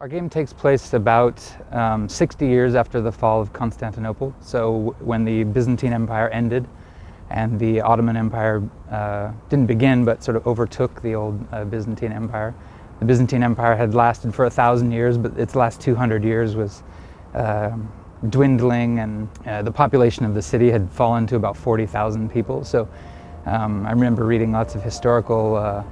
Our game takes place about 60 years after the fall of Constantinople, so when the Byzantine Empire ended and the Ottoman Empire didn't begin but sort of overtook the old Byzantine Empire. The Byzantine Empire had lasted for 1,000 years, but its last 200 years was dwindling, and the population of the city had fallen to about 40,000 people. So I remember reading lots of historical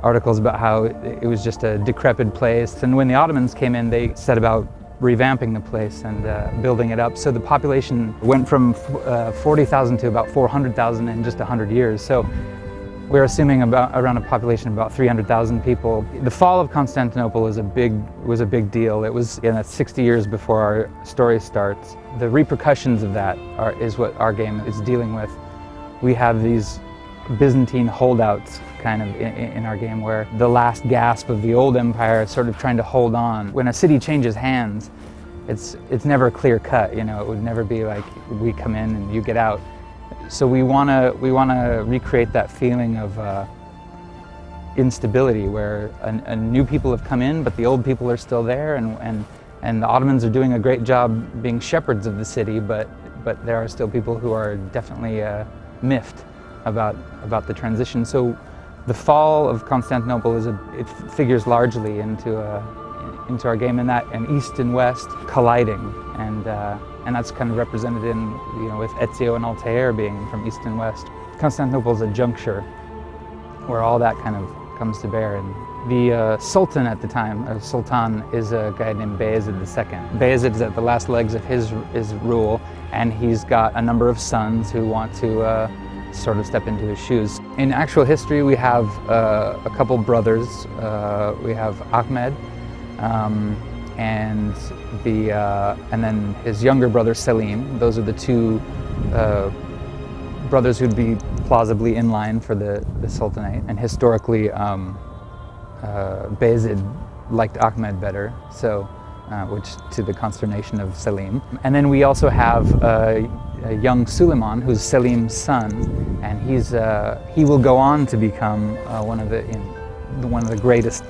articles about how it was just a decrepit place, and when the Ottomans came in, they set about revamping the place and building it up. So the population went from 40,000 to about 400,000 in just 100 years. So we're assuming around a population of about 300,000 people. The fall of Constantinople was a big deal. It was 60 years before our story starts. The repercussions of that is what our game is dealing with. We have these Byzantine holdouts kind of in our game, where the last gasp of the old empire is sort of trying to hold on. When a city changes hands, it's never clear cut. It would never be like we come in and you get out. So we want to recreate that feeling of instability, where new people have come in, but the old people are still there, and the Ottomans are doing a great job being shepherds of the city, but there are still people who are definitely miffed about the transition. So the fall of Constantinople it figures largely into our game, in that and east and west colliding, and that's kind of represented in with Ezio and Altair being from east and west. Constantinople is a juncture where all that kind of comes to bear. And the Sultan at the time, or Sultan, is a guy named Bayezid II. Bayezid is at the last legs of his rule, and he's got a number of sons who want to sort of step into his shoes. In actual history, we have a couple brothers. We have Ahmed, and then his younger brother Selim. Those are the two brothers who'd be plausibly in line for the Sultanate. And historically, Bayezid liked Ahmed better, so which to the consternation of Selim. And then we also have a young Suleiman, who's Selim's son, and he will go on to become one of the greatest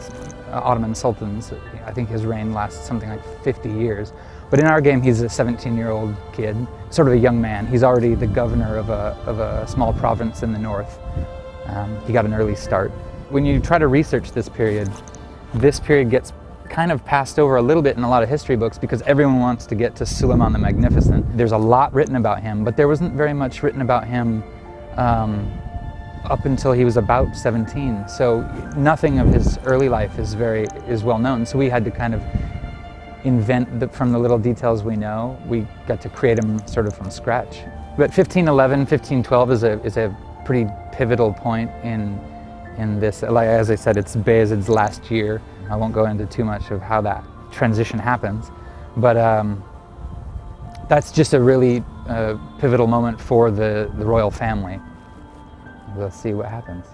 Ottoman sultans. I think his reign lasts something like 50 years. But in our game, he's a 17-year-old kid, sort of a young man. He's already the governor of a small province in the north. He got an early start. When you try to research this period gets kind of passed over a little bit in a lot of history books, because everyone wants to get to Suleiman the Magnificent. There's a lot written about him, but there wasn't very much written about him up until he was about 17. So nothing of his early life is well known. So we had to kind of invent from the little details we know. We got to create him sort of from scratch. But 1511, 1512 is a pretty pivotal point in this. Like, as I said, it's Bayezid's last year. I won't go into too much of how that transition happens, but that's just a really pivotal moment for the royal family. We'll see what happens.